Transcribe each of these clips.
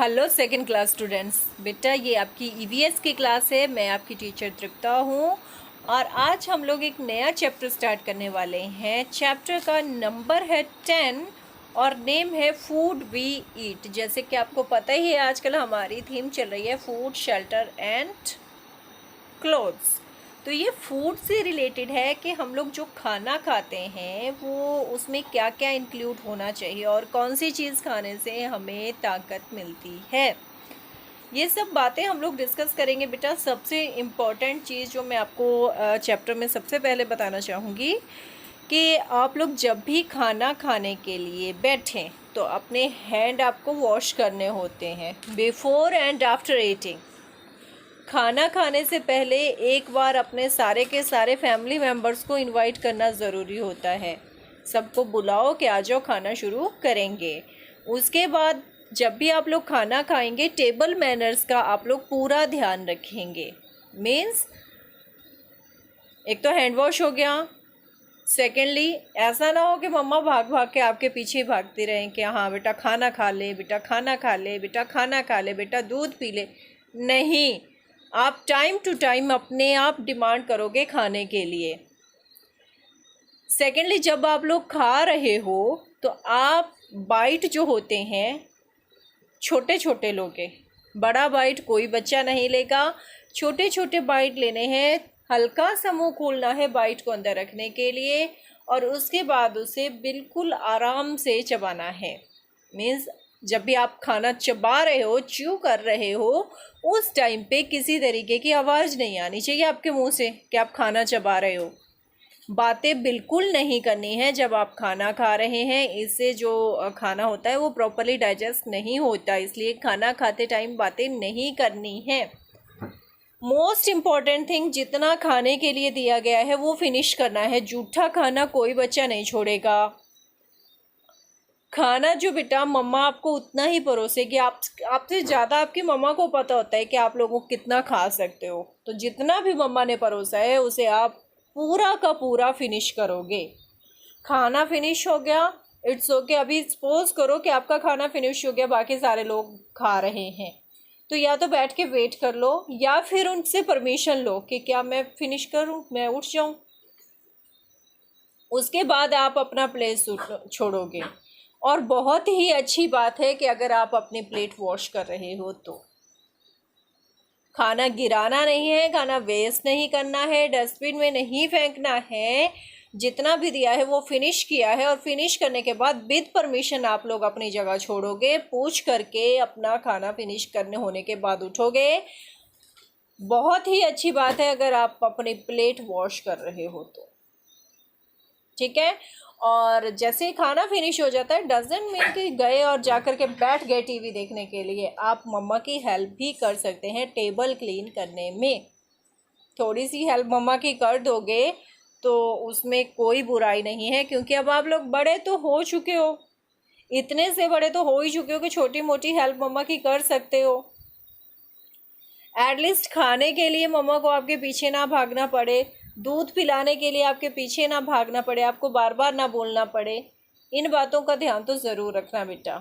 Hello second class students. बेटा ये आपकी ईवीएस की क्लास है। मैं आपकी टीचर तृप्ता हूँ और आज हम लोग एक नया चैप्टर स्टार्ट करने वाले हैं। चैप्टर का नंबर है 10 और नेम है फूड वी ईट। जैसे कि आपको पता ही है आजकल हमारी थीम चल रही है फूड, शेल्टर एंड क्लोथ्स। तो ये फूड से रिलेटेड है कि हम लोग जो खाना खाते हैं वो उसमें क्या क्या इंक्लूड होना चाहिए और कौन सी चीज़ खाने से हमें ताकत मिलती है। ये सब बातें हम लोग डिस्कस करेंगे। बेटा सबसे इम्पॉर्टेंट चीज़ जो मैं आपको चैप्टर में सबसे पहले बताना चाहूँगी कि आप लोग जब भी खाना खाने के लिए बैठें तो अपने हैंड आपको वॉश करने होते हैं बिफोर एंड आफ्टर ईटिंग। खाना खाने से पहले एक बार अपने सारे के सारे फैमिली मेम्बर्स को इनवाइट करना ज़रूरी होता है। सबको बुलाओ कि आ जाओ खाना शुरू करेंगे। उसके बाद जब भी आप लोग खाना खाएंगे टेबल मैनर्स का आप लोग पूरा ध्यान रखेंगे। मीन्स एक तो हैंड वॉश हो गया। सेकेंडली ऐसा ना हो कि मम्मा भाग भाग के आपके पीछे भागती रहें कि हाँ बेटा खाना खा ले, बेटा खाना खा ले, बेटा खाना खा ले, बेटा दूध पी ले। नहीं, आप टाइम टू टाइम अपने आप डिमांड करोगे खाने के लिए। सेकेंडली जब आप लोग खा रहे हो तो आप बाइट जो होते हैं छोटे छोटे लोगे। बड़ा बाइट कोई बच्चा नहीं लेगा। छोटे छोटे बाइट लेने हैं। हल्का सा मुँह खोलना है बाइट को अंदर रखने के लिए और उसके बाद उसे बिल्कुल आराम से चबाना है। मीन्स जब भी आप खाना चबा रहे हो, च्यू कर रहे हो, उस टाइम पे किसी तरीके की आवाज़ नहीं आनी चाहिए आपके मुंह से कि आप खाना चबा रहे हो। बातें बिल्कुल नहीं करनी है जब आप खाना खा रहे हैं। इससे जो खाना होता है वो प्रॉपरली डाइजेस्ट नहीं होता, इसलिए खाना खाते टाइम बातें नहीं करनी है। मोस्ट इम्पॉर्टेंट थिंग, जितना खाने के लिए दिया गया है वो फिनिश करना है। जूठा खाना कोई बच्चा नहीं छोड़ेगा। खाना जो बेटा मम्मा आपको उतना ही परोसेगी। आपसे ज़्यादा आपकी मम्मा को पता होता है कि आप लोगों को कितना खा सकते हो। तो जितना भी मम्मा ने परोसा है उसे आप पूरा का पूरा फिनिश करोगे। खाना फिनिश हो गया, इट्स ओके। अभी सपोज करो कि आपका खाना फिनिश हो गया, बाकी सारे लोग खा रहे हैं, तो या तो बैठ के वेट कर लो या फिर उनसे परमिशन लो कि क्या मैं फिनिश करूं, मैं उठ जाऊं। उसके बाद आप अपना प्लेस छोड़ोगे। और बहुत ही अच्छी बात है कि अगर आप अपनी प्लेट वॉश कर रहे हो तो खाना गिराना नहीं है, खाना वेस्ट नहीं करना है, डस्टबिन में नहीं फेंकना है। जितना भी दिया है वो फिनिश किया है और फिनिश करने के बाद विद परमिशन आप लोग अपनी जगह छोड़ोगे। पूछ करके अपना खाना फिनिश करने होने के बाद उठोगे। बहुत ही अच्छी बात है अगर आप अपनी प्लेट वॉश कर रहे हो तो, ठीक है। और जैसे ही खाना फिनिश हो जाता है, डजंट मीन कि गए और जाकर के बैठ गए टीवी देखने के लिए। आप मम्मा की हेल्प भी कर सकते हैं टेबल क्लीन करने में। थोड़ी सी हेल्प मम्मा की कर दोगे तो उसमें कोई बुराई नहीं है, क्योंकि अब आप लोग बड़े तो हो चुके हो, इतने से बड़े तो हो ही चुके हो कि छोटी मोटी हेल्प मम्मा की कर सकते हो। एटलीस्ट खाने के लिए मम्मा को आपके पीछे ना भागना पड़े, दूध पिलाने के लिए आपके पीछे ना भागना पड़े, आपको बार बार ना बोलना पड़े। इन बातों का ध्यान तो ज़रूर रखना बेटा।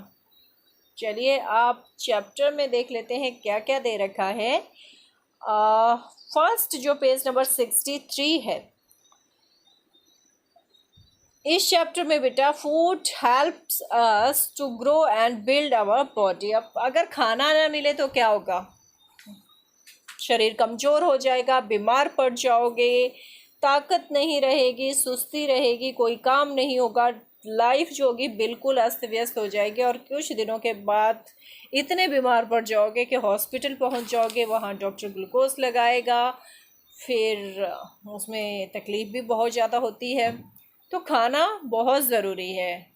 चलिए आप चैप्टर में देख लेते हैं क्या क्या दे रखा है। फर्स्ट जो पेज नंबर 63 है, इस चैप्टर में बेटा food helps us to grow and build our body. अब अगर खाना ना मिले तो क्या होगा? शरीर कमज़ोर हो जाएगा, बीमार पड़ जाओगे, ताकत नहीं रहेगी, सुस्ती रहेगी, कोई काम नहीं होगा, लाइफ जो होगी बिल्कुल अस्त व्यस्त हो जाएगी और कुछ दिनों के बाद इतने बीमार पड़ जाओगे कि हॉस्पिटल पहुंच जाओगे। वहाँ डॉक्टर ग्लूकोज लगाएगा, फिर उसमें तकलीफ़ भी बहुत ज़्यादा होती है। तो खाना बहुत ज़रूरी है।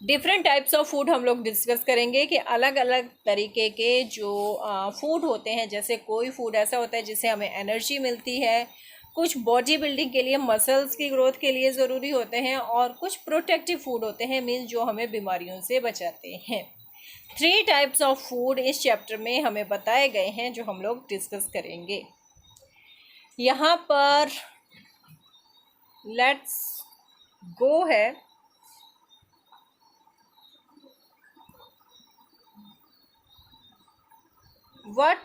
डिफरेंट टाइप्स ऑफ फूड हम लोग डिस्कस करेंगे कि अलग अलग तरीके के जो फूड होते हैं। जैसे कोई फूड ऐसा होता है जिससे हमें एनर्जी मिलती है, कुछ बॉडी बिल्डिंग के लिए, मसल्स की ग्रोथ के लिए ज़रूरी होते हैं, और कुछ प्रोटेक्टिव फूड होते हैं, मीन्स जो हमें बीमारियों से बचाते हैं। 3 टाइप्स ऑफ फूड इस चैप्टर में हमें बताए गए हैं जो हम लोग डिस्कस करेंगे। यहाँ पर लेट्स गो है। what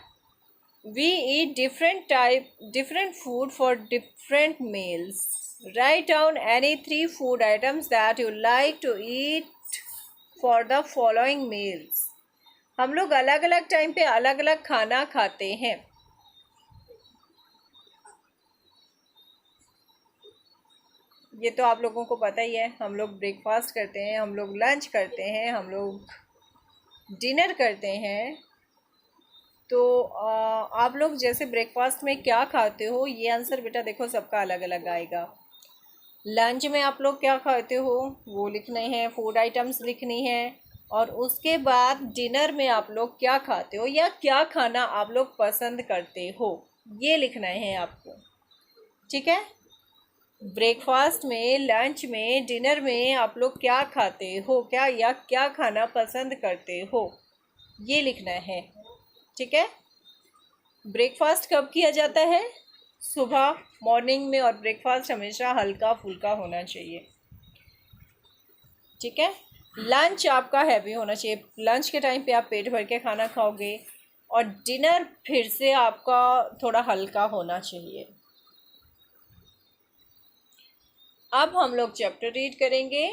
we eat different food for different meals. Write down any 3 food items that you like to eat for the following meals. हम लोग अलग अलग टाइम पे अलग अलग खाना खाते हैं. ये तो आप लोगों को पता ही है. हम लोग ब्रेकफास्ट करते हैं, हम लोग लंच करते हैं, हम लोग डिनर करते हैं. तो आप लोग जैसे ब्रेकफास्ट में क्या खाते हो, ये आंसर बेटा देखो सबका अलग अलग आएगा. लंच में आप लोग क्या खाते हो वो लिखने हैं, फूड आइटम्स लिखनी है. और उसके बाद डिनर में आप लोग क्या खाते हो या क्या खाना आप लोग पसंद करते हो ये लिखना है आपको. ठीक है. ब्रेकफास्ट में, लंच में, डिनर में आप लोग क्या खाते हो, क्या या क्या खाना पसंद करते हो ये लिखना है. ठीक है. ब्रेकफास्ट कब किया जाता है? सुबह, मॉर्निंग में. और ब्रेकफास्ट हमेशा हल्का फुल्का होना चाहिए. ठीक है. लंच आपका हैवी होना चाहिए. लंच के टाइम पे आप पेट भर के खाना खाओगे. और डिनर फिर से आपका थोड़ा हल्का होना चाहिए. अब हम लोग चैप्टर रीड करेंगे.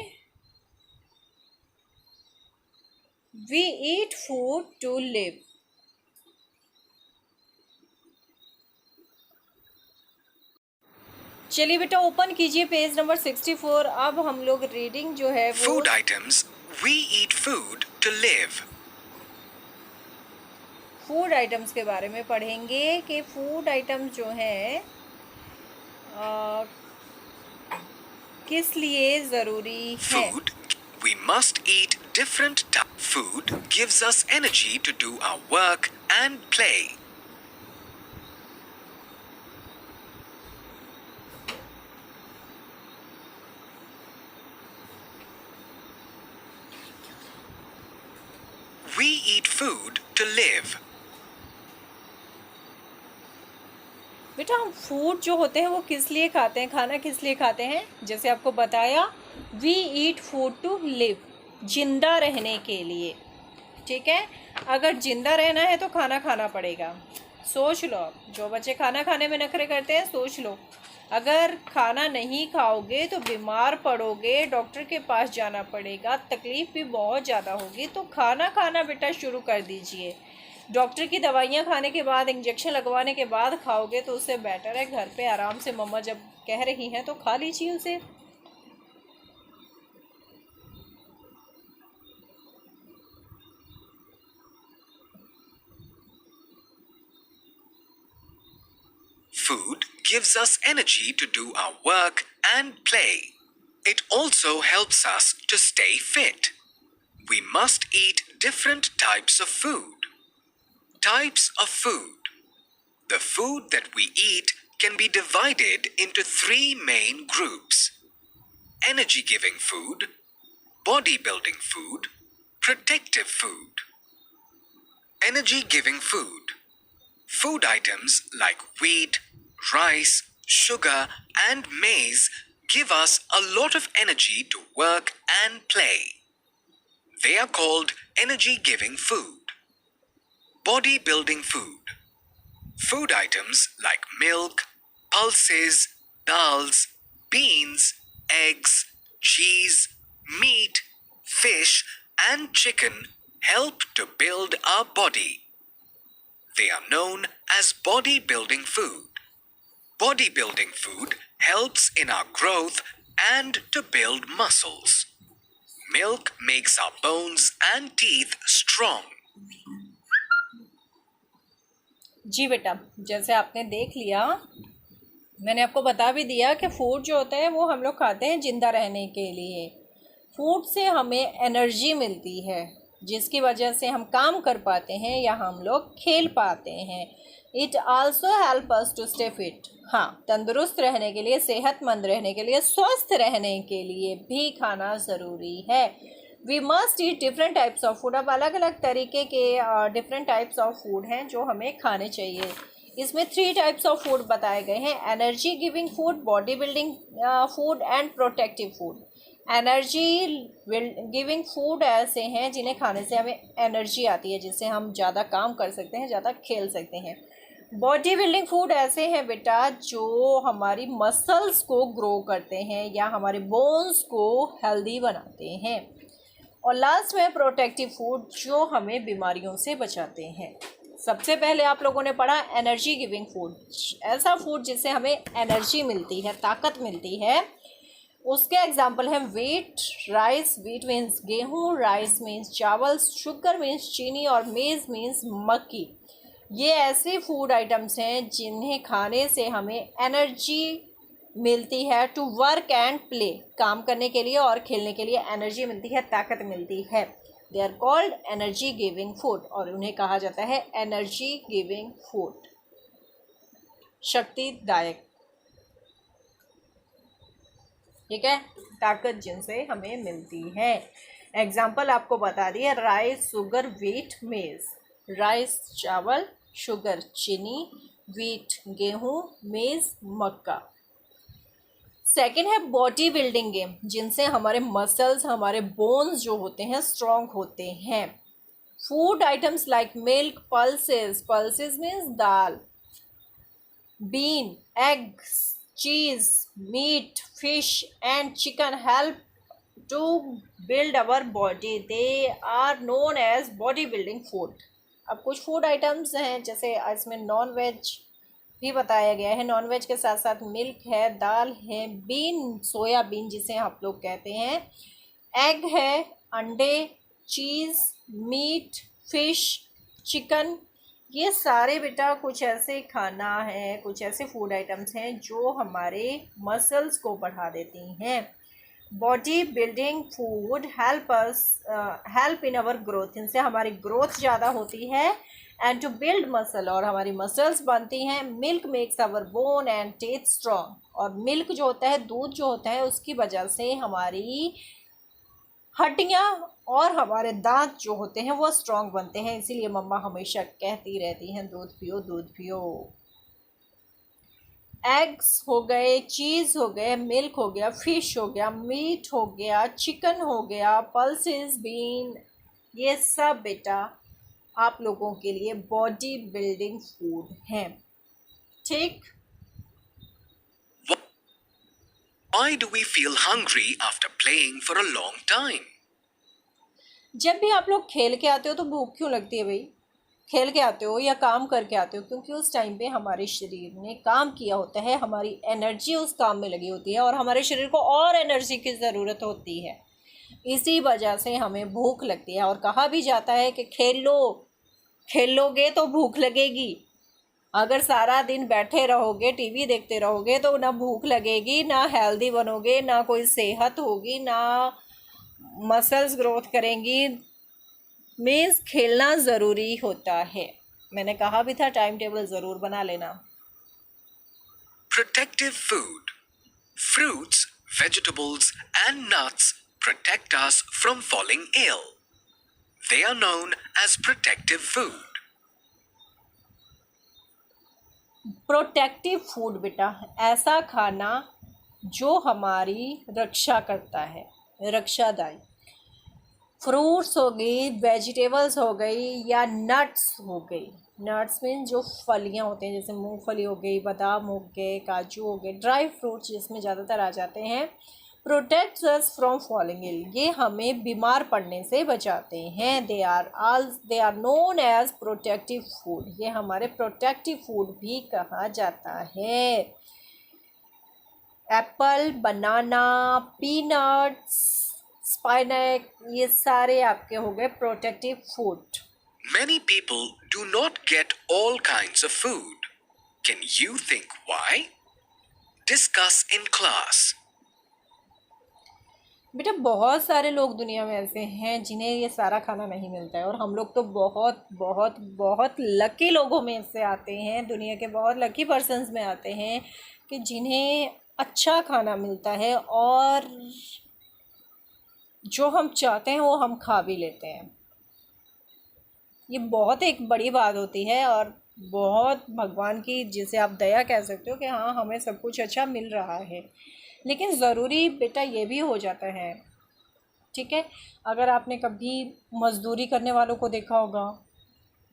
We eat food to live. चलिए बेटा ओपन कीजिए पेज नंबर 64. अब हम लोग रीडिंग जो है वो food items. We eat food to live. Food items के बारे में पढ़ेंगे कि फूड आइटम्स जो हैं किस लिए ज़रूरी है. Food. We must eat different types. Food gives us energy to do our work and play. We eat food to live. बेटा हम फूड जो होते हैं वो किस लिए खाते हैं, खाना किस लिए खाते हैं. जैसे आपको बताया, we eat food to live, जिंदा रहने के लिए. ठीक है. अगर जिंदा रहना है तो खाना खाना पड़ेगा. सोच लो, आप जो बच्चे खाना खाने में नखरे करते हैं सोच लो, अगर खाना नहीं खाओगे तो बीमार पड़ोगे, डॉक्टर के पास जाना पड़ेगा, तकलीफ़ भी बहुत ज़्यादा होगी. तो खाना खाना बेटा शुरू कर दीजिए. डॉक्टर की दवाइयाँ खाने के बाद, इंजेक्शन लगवाने के बाद खाओगे तो उससे बेटर है घर पे आराम से मम्मा जब कह रही हैं तो खा लीजिए उसे. Food gives us energy to do our work and play. It also helps us to stay fit. We must eat different types of food. Types of food. The food that we eat can be divided into 3 main groups: energy-giving food, bodybuilding food, protective food. Energy-giving food. Food items like wheat, rice, sugar, and maize give us a lot of energy to work and play. They are called energy-giving food. Bodybuilding food. Food items like milk, pulses, dals, beans, eggs, cheese, meat, fish, and chicken help to build our body. They are known as bodybuilding food. Bodybuilding food helps in our growth and to build muscles. Milk makes our bones and teeth strong. जी बेटा, जैसे आपने देख लिया, मैंने आपको बता भी दिया कि फूड जो होता है वो हम लोग खाते हैं ज़िंदा रहने के लिए. फूड से हमें एनर्जी मिलती है जिसकी वजह से हम काम कर पाते हैं या हम लोग खेल पाते हैं. It also help us to stay fit. हाँ, तंदुरुस्त रहने के लिए, सेहतमंद रहने के लिए, स्वस्थ रहने के लिए भी खाना ज़रूरी है. We must eat different types of food. अब अलग अलग तरीके के डिफरेंट टाइप्स ऑफ फूड हैं जो हमें खाने चाहिए. इसमें 3 टाइप्स ऑफ फूड बताए गए हैं: energy giving food, body building food and protective food. Energy giving food ऐसे हैं जिन्हें खाने से हमें एनर्जी आती है, जिससे हम ज़्यादा काम कर सकते हैं, ज़्यादा खेल सकते हैं। बॉडी बिल्डिंग फूड ऐसे हैं बेटा जो हमारी मसल्स को ग्रो करते हैं या हमारे बोन्स को हेल्दी बनाते हैं। और लास्ट में प्रोटेक्टिव फूड जो हमें बीमारियों से बचाते हैं। सबसे पहले आप लोगों ने पढ़ा एनर्जी गिविंग फूड, ऐसा फूड जिससे हमें एनर्जी मिलती है, ताकत मिलती है। उसके एग्जाम्पल हैं वीट, राइस, वीट मीन्स गेहूँ, राइस मीन्स चावल, शुगर मीन्स चीनी और मेज़ मीन्स मक्की। ये ऐसे फूड आइटम्स हैं जिन्हें खाने से हमें एनर्जी मिलती है टू वर्क एंड प्ले, काम करने के लिए और खेलने के लिए एनर्जी मिलती है, ताकत मिलती है। They are called energy giving food और उन्हें कहा जाता है एनर्जी गिविंग फूड, शक्तिदायक, ठीक है, ताकत जिनसे हमें मिलती है। एग्जाम्पल आपको बता दिए, राइस, शुगर, वीट, मेज़। राइस चावल, शुगर चीनी, वीट गेहूँ, मेज़ मक्का। सेकेंड है बॉडी बिल्डिंग गेम, जिनसे हमारे मसल्स, हमारे बोन्स जो होते हैं स्ट्रॉन्ग होते हैं। Food items like milk, pulses, pulses means dal, bean, eggs, cheese, meat, fish and chicken help to build our body. They are known as body building food. अब कुछ फूड आइटम्स हैं जैसे इसमें नॉन वेज भी बताया गया है, नॉन वेज के साथ साथ मिल्क है, दाल है, बीन सोयाबीन जिसे आप लोग कहते हैं, एग है, अंडे, चीज़, मीट, फिश, चिकन। ये सारे बेटा कुछ ऐसे खाना है, कुछ ऐसे फूड आइटम्स हैं जो हमारे मसल्स को बढ़ा देती हैं। Body building food help in our growth, इनसे हमारी ग्रोथ ज़्यादा होती है। एंड टू बिल्ड मसल, और हमारी मसल्स बनती हैं। Milk makes our bone and teeth strong, और मिल्क जो होता है, दूध जो होता है, उसकी वजह से हमारी हड्डियाँ और हमारे दांत जो होते हैं वो स्ट्रॉन्ग बनते हैं। इसीलिए मम्मा हमेशा कहती रहती हैं दूध पियो, दूध पियो। एग्स हो गए, चीज़ हो गए, मिल्क हो गया, फिश हो गया, मीट हो गया, चिकन हो गया, पल्सेस, बीन, ये सब बेटा आप लोगों के लिए बॉडी बिल्डिंग फूड हैं, ठीक। Why do we feel hungry after playing for a long time? जब भी आप लोग खेल के आते हो तो भूख क्यों लगती है भाई? खेल के आते हो या काम करके आते हो, क्योंकि उस टाइम पे हमारे शरीर ने काम किया होता है, हमारी एनर्जी उस काम में लगी होती है और हमारे शरीर को और एनर्जी की ज़रूरत होती है। इसी वजह से हमें भूख लगती है और कहा भी जाता है कि खेलोगे तो भूख लगेगी। अगर सारा दिन बैठे रहोगे, टीवी देखते रहोगे तो ना भूख लगेगी, ना हेल्दी बनोगे, ना कोई सेहत होगी, ना मसल्स ग्रोथ करेंगी। मीन्स खेलना ज़रूरी होता है। मैंने कहा भी था टाइम टेबल ज़रूर बना लेना। Protective food. Fruits, vegetables and nuts protect us from falling ill. They are known as protective food. Protective food बेटा ऐसा खाना जो हमारी रक्षा करता है, रक्षादायी। फ्रूट्स हो गई, वेजिटेबल्स हो गई या नट्स हो गई। नट्स मीन जो फलियां होते हैं, जैसे मूंगफली हो गई, बादाम हो गए, काजू हो गए, ड्राई फ्रूट्स जिसमें ज़्यादातर आ जाते हैं। Protects us from falling ill, ये हमें बीमार पड़ने से बचाते हैं। They are known as protective food, ये हमारे प्रोटेक्टिव फूड भी कहा जाता है। एप्पल, बनाना, पीनट्स, स्पाइनक, ये सारे आपके हो गए protective food. Many people do not get all kinds of food. Can you think why? Discuss in class. बेटा बहुत सारे लोग दुनिया में ऐसे हैं जिन्हें ये सारा खाना नहीं मिलता है, और हम लोग तो बहुत बहुत बहुत लकी लोगों में से आते हैं, दुनिया के बहुत लकी पर्सन्स में आते हैं कि जिन्हें अच्छा खाना मिलता है और जो हम चाहते हैं वो हम खा भी लेते हैं। ये बहुत एक बड़ी बात होती है और बहुत भगवान की, जिसे आप दया कह सकते हो कि हाँ हमें सब कुछ अच्छा मिल रहा है। लेकिन ज़रूरी बेटा ये भी हो जाता है, ठीक है। अगर आपने कभी मज़दूरी करने वालों को देखा होगा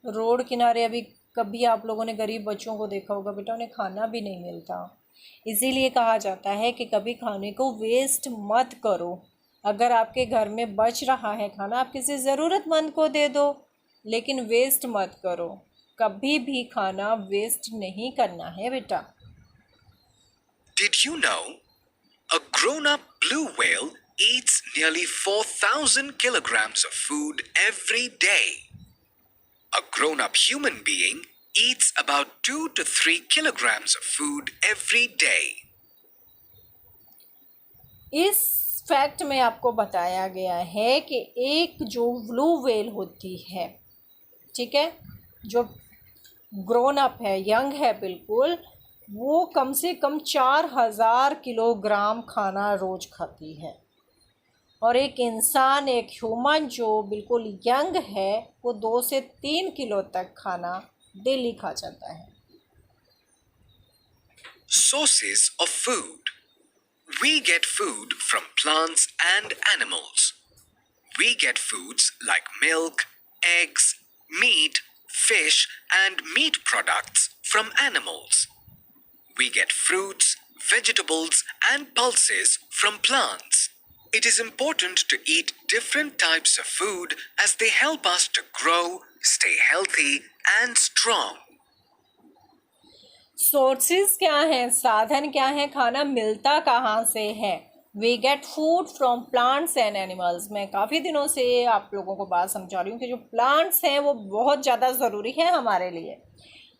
रोड किनारे, अभी कभी आप लोगों ने गरीब बच्चों को देखा होगा बेटा, उन्हें खाना भी नहीं मिलता। इसीलिए कहा जाता है कि कभी खाने को वेस्ट मत करो। अगर आपके घर में बच रहा है खाना, आप किसी ज़रूरतमंद को दे दो, लेकिन वेस्ट मत करो। कभी भी खाना वेस्ट नहीं करना है बेटा। Did you know a grown-up blue whale eats nearly 4,000 kilograms of food every day? A grown-up human being eats about 2 to 3 kilograms of food every day. इस फैक्ट में आपको बताया गया है कि एक जो ब्लू व्हेल होती है, ठीक है, जो ग्रोन अप है, यंग है बिल्कुल, वो कम से कम 4,000 किलोग्राम खाना रोज़ खाती है। और एक इंसान, एक ह्यूमन जो बिल्कुल यंग है, वो 2 से 3 किलो तक खाना डेली खा जाता है। Sources of food. We get food from plants and animals. We get foods like milk, eggs, meat, fish, and meat products from animals. We get fruits, vegetables, and pulses from plants. It is important to eat different types of food as they help us to grow, stay healthy, and strong. Sources क्या हैं, साधन क्या हैं, खाना मिलता कहाँ से है? We get food from plants and animals. मैं काफ़ी दिनों से आप लोगों को बात समझा रही हूँ कि जो प्लांट्स हैं वो बहुत ज़्यादा ज़रूरी है हमारे लिए।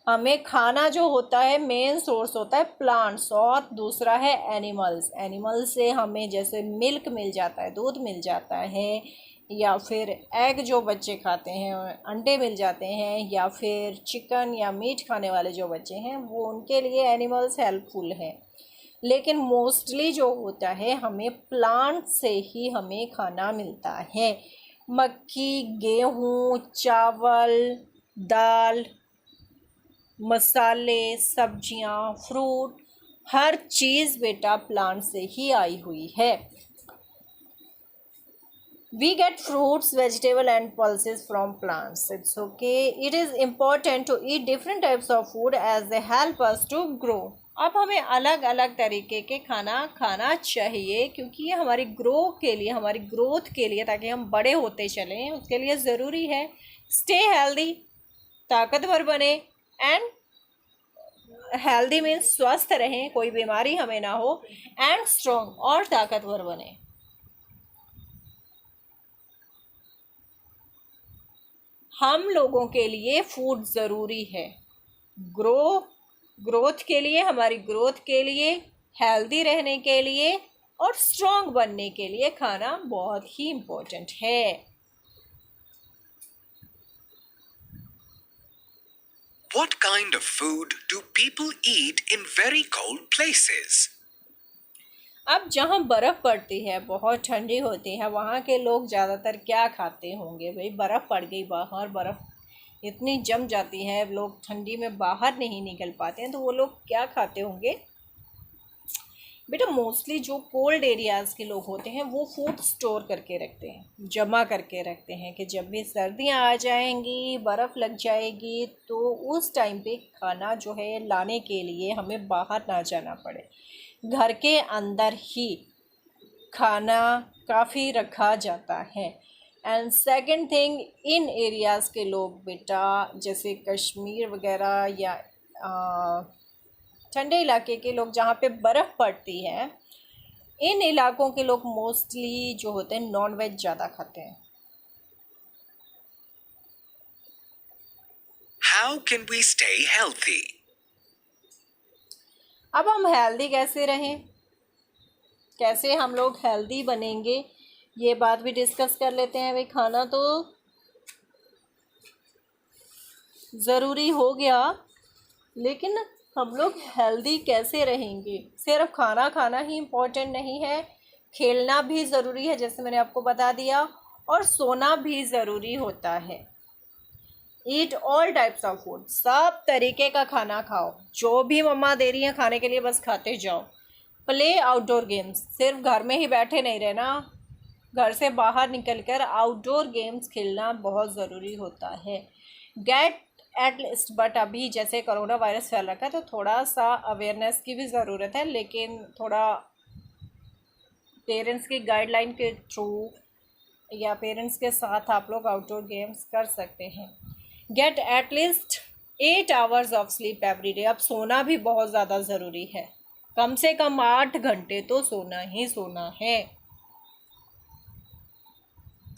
हमें खाना जो होता है मेन सोर्स होता है प्लांट्स, और दूसरा है एनिमल्स। एनिमल्स से हमें जैसे मिल्क मिल जाता है, दूध मिल जाता है, या फिर एग जो बच्चे खाते हैं, अंडे मिल जाते हैं, या फिर चिकन या मीट खाने वाले जो बच्चे हैं, वो उनके लिए एनिमल्स हेल्पफुल हैं। लेकिन मोस्टली जो होता है हमें प्लांट से ही हमें खाना मिलता है। मक्की, गेहूँ, चावल, दाल, मसाले, सब्जियाँ, फ्रूट, हर चीज़ बेटा प्लांट से ही आई हुई है। We get fruits, vegetable and pulses from plants. It's okay. It is important to eat different types of food as they help us to grow. अब हमें अलग अलग तरीके के खाना खाना चाहिए, क्योंकि ये हमारी ग्रो के लिए, हमारी ग्रोथ के लिए, ताकि हम बड़े होते चलें, उसके लिए ज़रूरी है। स्टे हेल्दी, ताकतवर बने, एंड हेल्दी मीन्स स्वस्थ रहें, कोई बीमारी हमें ना हो, एंड स्ट्रॉन्ग, और ताकतवर बने। हम लोगों के लिए फूड ज़रूरी है, ग्रोथ के लिए, हमारी ग्रोथ के लिए, हेल्दी रहने के लिए और स्ट्रॉन्ग बनने के लिए खाना बहुत ही इम्पोर्टेंट है। What kind of food do people eat in very cold places? अब जहाँ बर्फ़ पड़ती है, बहुत ठंडी होती है, वहाँ के लोग ज़्यादातर क्या खाते होंगे? भाई बर्फ़ पड़ गई बाहर, बर्फ़ इतनी जम जाती है, लोग ठंडी में बाहर नहीं निकल पाते हैं, तो वो लोग क्या खाते होंगे? बेटा मोस्टली जो कोल्ड एरियाज़ के लोग होते हैं वो फूड स्टोर करके रखते हैं, जमा करके रखते हैं, कि जब भी सर्दियाँ आ जाएंगी, बर्फ़ लग जाएगी, तो उस टाइम पे खाना जो है लाने के लिए हमें बाहर ना जाना पड़े, घर के अंदर ही खाना काफ़ी रखा जाता है। And second thing, in areas के लोग बेटा, जैसे कश्मीर वगैरह या ठंडे इलाके के लोग जहाँ पे बर्फ़ पड़ती है, इन इलाकों के लोग मोस्टली जो होते हैं नॉन वेज ज़्यादा खाते हैं। How can we stay healthy? अब हम हेल्दी कैसे रहें, कैसे हम लोग हेल्दी बनेंगे, ये बात भी डिस्कस कर लेते हैं। भाई खाना तो ज़रूरी हो गया, लेकिन हम लोग हेल्दी कैसे रहेंगे? सिर्फ खाना खाना ही इम्पोर्टेंट नहीं है, खेलना भी ज़रूरी है, जैसे मैंने आपको बता दिया, और सोना भी ज़रूरी होता है। Eat all types of food, सब तरीके का खाना खाओ, जो भी मम्मा दे रही हैं खाने के लिए बस खाते जाओ। प्ले आउटडोर गेम्स, सिर्फ घर में ही बैठे नहीं रहना, घर से बाहर निकलकर आउटडोर गेम्स खेलना बहुत ज़रूरी होता है। गेट एट लिस्ट, बट अभी जैसे कोरोना वायरस फैल रखा है तो थोड़ा सा अवेयरनेस की भी ज़रूरत है, लेकिन थोड़ा पेरेंट्स की गाइडलाइन के थ्रू या पेरेंट्स के साथ आप लोग आउटडोर गेम्स कर सकते हैं। Get at least 8 hours of sleep every day, अब सोना भी बहुत ज़्यादा ज़रूरी है, कम से कम 8 घंटे तो सोना ही सोना है।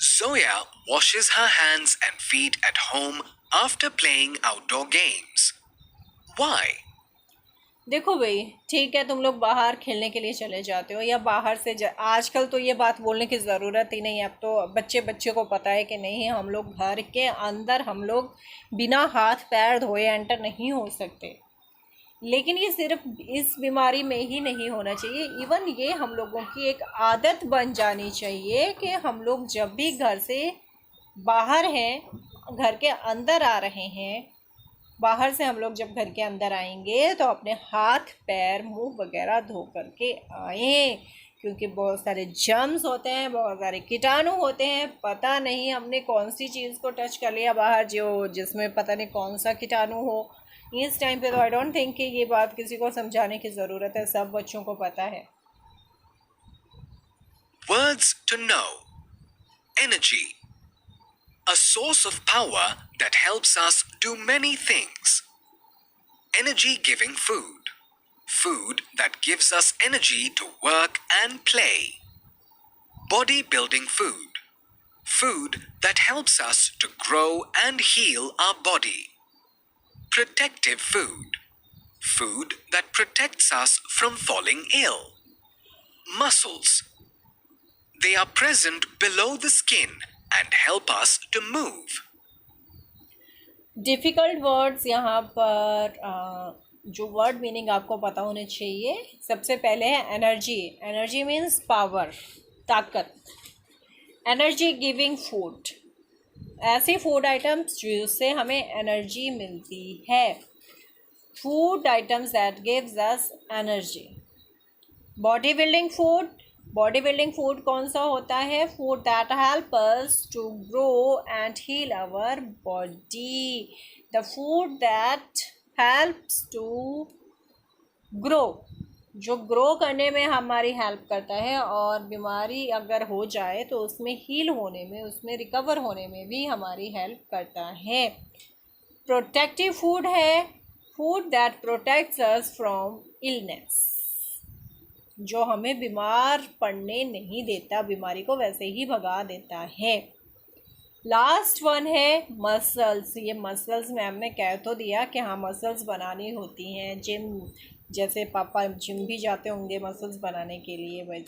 Zoya washes her hands and feet at home after playing outdoor games. Why? देखो भाई, ठीक है, तुम लोग बाहर खेलने के लिए चले जाते हो या बाहर से आजकल तो ये बात बोलने की ज़रूरत ही नहीं है, अब तो बच्चे को पता है कि नहीं, हम लोग घर के अंदर हम लोग बिना हाथ पैर धोए एंटर नहीं हो सकते। लेकिन ये सिर्फ इस बीमारी में ही नहीं होना चाहिए, इवन ये हम लोगों की एक आदत बन जानी चाहिए कि हम लोग जब भी घर से बाहर हैं, घर के अंदर आ रहे हैं, बाहर से हम लोग जब घर के अंदर आएंगे तो अपने हाथ पैर मुंह वगैरह धो करके आएँ, क्योंकि बहुत सारे जर्म्स होते हैं, बहुत सारे कीटाणु होते हैं, पता नहीं हमने कौन सी चीज़ को टच कर लिया बाहर जो जिसमें पता नहीं कौन सा कीटाणु हो। इस टाइम पे तो आई डोंट थिंक कि ये बात किसी को समझाने की ज़रूरत है, सब बच्चों को पता है। Words to know. Energy. A source of power that helps us do many things. Energy giving food. Food that gives us energy to work and play. Body building food. Food that helps us to grow and heal our body. Protective food. Food that protects us from falling ill. Muscles. They are present below the skin and help us to move. Difficult words यहाँ पर जो word meaning आपको पता होने चाहिए। सबसे पहले है एनर्जी। एनर्जी मीन्स पावर, ताकत। एनर्जी गिविंग फूड, ऐसी फूड आइटम्स जिससे हमें एनर्जी मिलती है। Food items that gives us energy. Body building food, body building food कौन सा होता है? Food that help us to grow and heal our body. The food that helps to grow, जो grow करने में हमारी हेल्प करता है, और बीमारी अगर हो जाए तो उसमें हील होने में, उसमें रिकवर होने में भी हमारी हेल्प करता है। प्रोटेक्टिव फूड है food that protects us from illness, जो हमें बीमार पड़ने नहीं देता, बीमारी को वैसे ही भगा देता है। लास्ट वन है मसल्स। ये मसल्स मैम ने कह तो दिया कि हाँ मसल्स बनानी होती हैं, जिम जैसे पापा जिम भी जाते होंगे मसल्स बनाने के लिए। भाई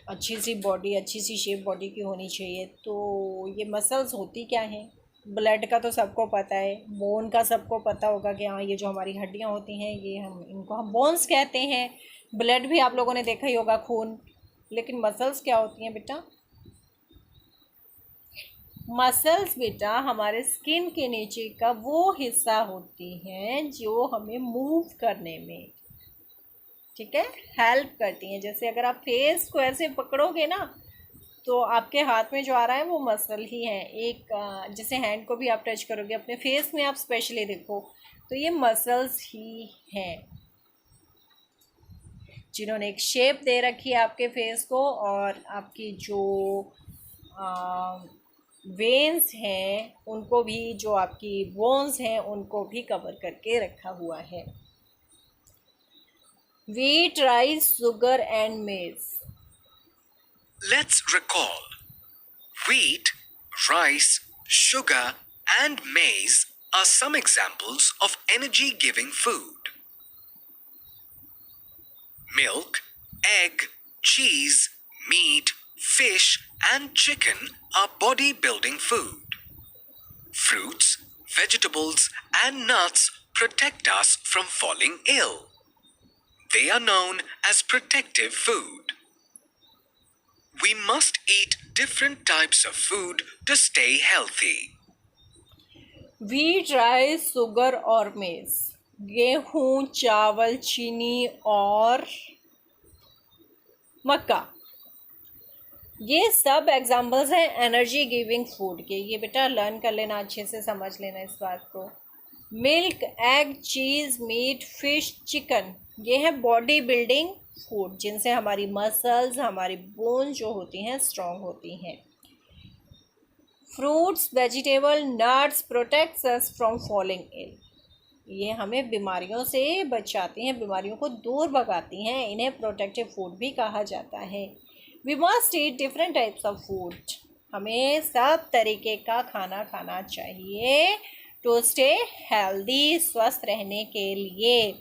अच्छी सी बॉडी, अच्छी सी शेप बॉडी की होनी चाहिए। तो ये मसल्स होती क्या हैं? ब्लड का तो सबको पता है, बोन का सबको पता होगा कि हाँ ये जो हमारी हड्डियाँ होती हैं ये इनको हम बोन्स कहते हैं। ब्लड भी आप लोगों ने देखा ही होगा, खून। लेकिन मसल्स क्या होती हैं बेटा? मसल्स बेटा हमारे स्किन के नीचे का वो हिस्सा होती हैं जो हमें मूव करने में, ठीक है, हेल्प करती हैं। जैसे अगर आप फेस को ऐसे पकड़ोगे ना तो आपके हाथ में जो आ रहा है वो मसल ही है। एक जैसे हैंड को भी आप टच करोगे अपने फेस में, आप स्पेशली देखो तो ये मसल्स ही हैं जिन्होंने एक शेप दे रखी है आपके फेस को, और आपकी जो वेन्स हैं उनको भी, जो आपकी बोन्स हैं उनको भी कवर करके रखा हुआ है। व्हीट, राइस, शुगर एंड मेज। Let's recall. Wheat, rice, sugar, and maize are some examples of energy giving food. Milk, egg, cheese, meat, fish, and chicken are body building food. Fruits, vegetables, and nuts protect us from falling ill. They are known as protective food. We must eat different types of food to stay healthy. Wheat, rice, sugar और मेज। गेहूँ, चावल, चीनी और मक्का। ये सब examples हैं energy giving food के। ये बेटा लर्न कर लेना, अच्छे से समझ लेना इस बात को। मिल्क, एग, चीज़, मीट, फिश, चिकन, ये है बॉडी बिल्डिंग फूड, जिनसे हमारी मसल्स, हमारी बोन जो होती हैं स्ट्रॉन्ग होती हैं। Fruits, vegetable, nuts protects us from falling ill, ये हमें बीमारियों से बचाती हैं, बीमारियों को दूर भगाती हैं, इन्हें प्रोटेक्टिव फूड भी कहा जाता है। We must eat different types of food, हमें सब तरीके का खाना खाना चाहिए टू स्टे हेल्दी, स्वस्थ रहने के लिए।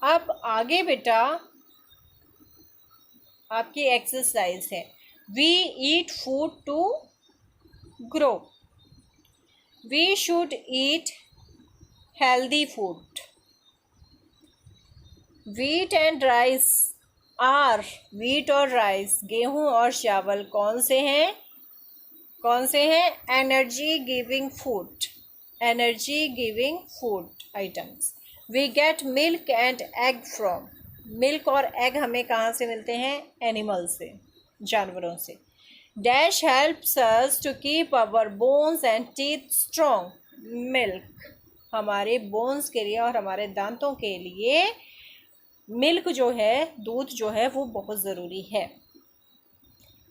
अब आगे बेटा आपकी एक्सरसाइज है। We eat food to grow, we should eat healthy food. Wheat and rice are, wheat और राइस, गेहूं और चावल कौन से हैं? कौन से हैं? Energy giving food, energy giving food items. We get milk and egg from, milk और एग हमें कहाँ से मिलते हैं? एनिमल से, जानवरों से। Dash helps us to keep our bones and teeth strong, milk हमारे बोन्स के लिए और हमारे दांतों के लिए मिल्क जो है, दूध जो है, वो बहुत ज़रूरी है।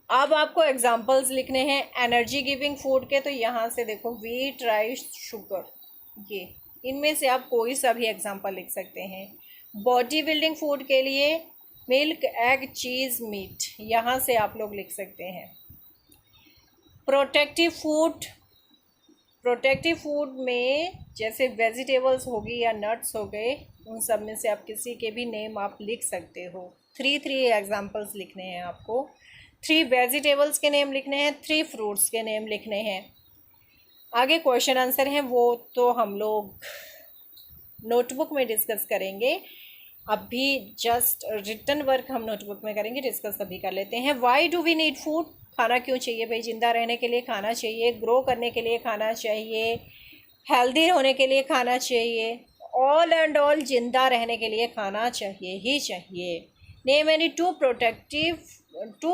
अब आपको एग्जाम्पल्स लिखने हैं एनर्जी गिविंग फूड के, तो यहाँ से देखो वीट, राइस, शुगर, ये इनमें से आप कोई सा भी एग्जाम्पल लिख सकते हैं। बॉडी बिल्डिंग फूड के लिए मिल्क, एग, चीज़, मीट, यहाँ से आप लोग लिख सकते हैं। प्रोटेक्टिव फूड, प्रोटेक्टिव फूड में जैसे वेजिटेबल्स होगी या नट्स हो गए, उन सब में से आप किसी के भी नेम आप लिख सकते हो। थ्री एग्जाम्पल्स लिखने हैं आपको। 3 वेजिटेबल्स के नेम लिखने हैं, 3 फ्रूट्स के नेम लिखने हैं। आगे क्वेश्चन आंसर हैं, वो तो हम लोग नोटबुक में डिस्कस करेंगे। अभी जस्ट रिटन वर्क हम नोटबुक में करेंगे, डिस्कस अभी कर लेते हैं। Why do we need food, खाना क्यों चाहिए भाई? जिंदा रहने के लिए खाना चाहिए, ग्रो करने के लिए खाना चाहिए, हेल्दी होने के लिए खाना चाहिए, ऑल एंड ऑल जिंदा रहने के लिए खाना चाहिए ही चाहिए। Name any 2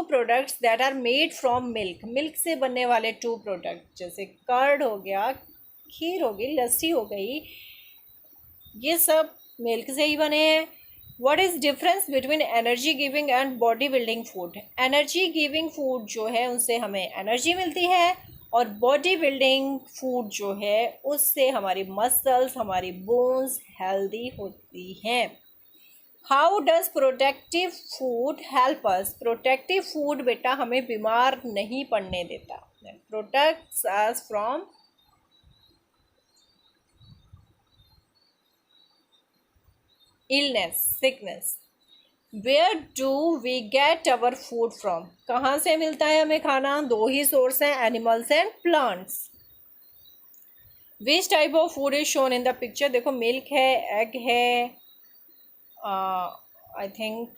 products that are made from milk, milk से बनने वाले 2 प्रोडक्ट, जैसे कर्ड हो गया, खीर हो गई, लस्सी हो गई, ये सब मिल्क से ही बने हैं। What is difference between energy giving and body building food? Energy giving food जो है उनसे हमें एनर्जी मिलती है, और बॉडी बिल्डिंग फूड जो है उससे हमारी मसल्स, हमारी बोन्स हेल्दी होती हैं। How does protective food help us? Protective food बेटा हमें बीमार नहीं पड़ने देता, protects us from illness, sickness. Where do we get our food from? कहाँ से मिलता है हमें खाना? 2 ही सोर्स हैं, animals and plants. Which type of food is shown in the picture? देखो मिल्क है, एग है, आई थिंक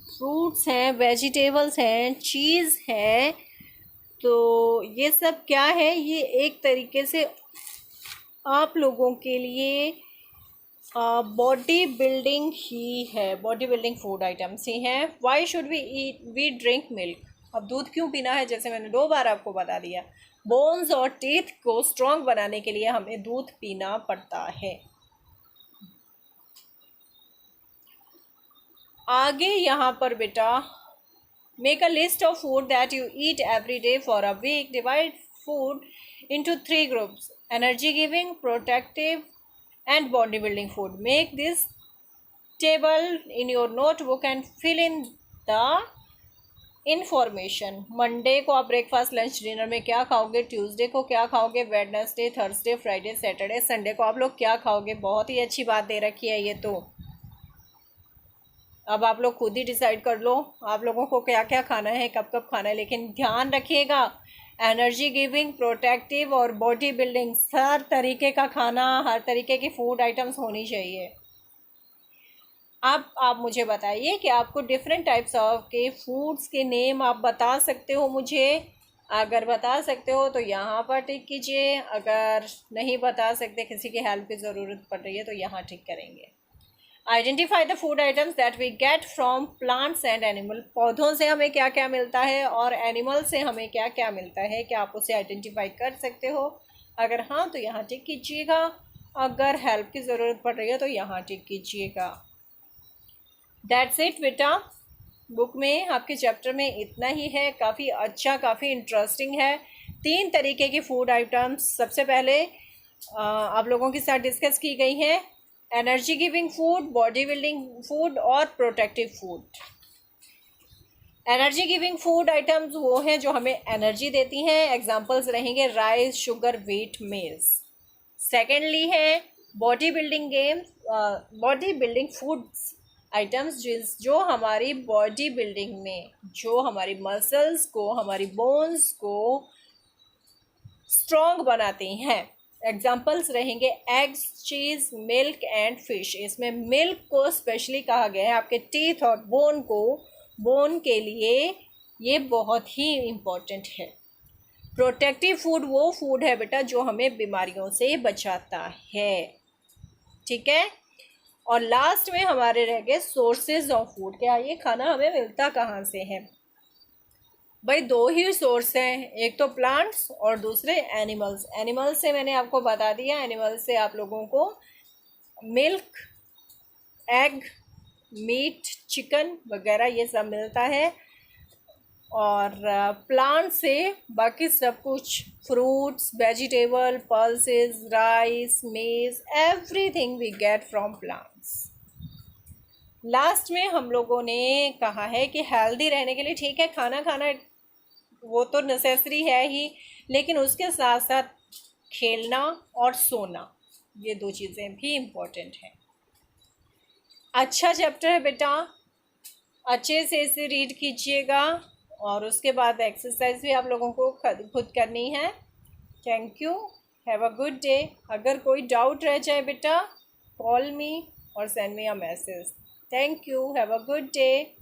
फ्रूट्स हैं, वेजिटेबल्स हैं, चीज़ है। तो ये सब क्या है? ये एक तरीके से आप लोगों के लिए बॉडी बिल्डिंग ही है, बॉडी बिल्डिंग फूड आइटम्स ही हैं। Why should we drink milk? अब दूध क्यों पीना है? जैसे मैंने 2 बार आपको बता दिया, बोन्स और टीथ को स्ट्रॉन्ग बनाने के लिए हमें दूध पीना पड़ता है। आगे यहाँ पर बेटा make a list of food that you eat every day for a week, divide food into 3 groups: energy giving, protective and bodybuilding food. Make this table in your notebook and fill in the information. Monday को आप breakfast, lunch, dinner में क्या खाओगे? Tuesday को क्या खाओगे? Wednesday, Thursday, Friday, Saturday, Sunday को आप लोग क्या खाओगे? बहुत ही अच्छी बात दे रखी है ये तो। अब आप लोग खुद ही डिसाइड कर लो आप लोगों को क्या क्या खाना है, कब कब खाना है। लेकिन ध्यान रखिएगा, एनर्जी गिविंग, प्रोटेक्टिव और बॉडी बिल्डिंग हर तरीके का खाना, हर तरीके की फूड आइटम्स होनी चाहिए। अब आप मुझे बताइए कि आपको डिफरेंट टाइप्स ऑफ के फूड्स के नेम आप बता सकते हो मुझे? अगर बता सकते हो तो यहाँ पर टिक कीजिए, अगर नहीं बता सकते, किसी की हेल्प की ज़रूरत पड़ रही है तो यहाँ टिक करेंगे। Identify the food items that we get from plants and animal. पौधों से हमें क्या क्या मिलता है और एनिमल से हमें क्या क्या मिलता है, क्या आप उसे आइडेंटिफाई कर सकते हो? अगर हाँ तो यहाँ टिक कीजिएगा, अगर हेल्प की ज़रूरत पड़ रही है तो यहाँ टिक कीजिएगा। दैट्स इट बेटा, बुक में आपके चैप्टर में इतना ही है। काफ़ी अच्छा, काफ़ी इंटरेस्टिंग है। 3 तरीके की फूड आइटम्स सबसे पहले आप लोगों के साथ डिस्कस की गई हैं। Energy giving food, body building food और protective food. Energy giving food items वो हैं जो हमें एनर्जी देती हैं। एग्जांपल्स रहेंगे rice, sugar, wheat, maize. Secondly है बॉडी बिल्डिंग फूड्स आइटम्स जो हमारी बॉडी बिल्डिंग में, जो हमारी मसल्स को, हमारी बोन्स को स्ट्रॉन्ग बनाती हैं। एग्जाम्पल्स रहेंगे eggs, cheese, milk and fish. इसमें मिल्क को स्पेशली कहा गया है आपके टीथ और बोन के लिए, ये बहुत ही इम्पोर्टेंट है। प्रोटेक्टिव फूड वो फूड है बेटा जो हमें बीमारियों से बचाता है, ठीक है। और लास्ट में हमारे रह गए सोर्सेज ऑफ फूड। क्या ये खाना हमें मिलता कहाँ से है? भाई 2 ही सोर्स हैं, एक तो प्लांट्स और दूसरे एनिमल्स। एनिमल्स से मैंने आपको बता दिया, एनिमल्स से आप लोगों को मिल्क, एग, मीट, चिकन वगैरह ये सब मिलता है। और प्लांट से बाकी सब कुछ, fruits, vegetable, pulses, rice, maize, everything we get from plants. Last में हम लोगों ने कहा है कि हेल्दी रहने के लिए, ठीक है, खाना खाना वो तो नेसेसरी है ही, लेकिन उसके साथ साथ खेलना और सोना, ये 2 चीज़ें भी इम्पोर्टेंट हैं। अच्छा चैप्टर है बेटा, अच्छे से इसे रीड कीजिएगा और उसके बाद एक्सरसाइज भी आप लोगों को खुद करनी है। Thank you, have a good day. अगर कोई डाउट रह जाए बेटा, कॉल मी और send me a message. Thank you, have a good day.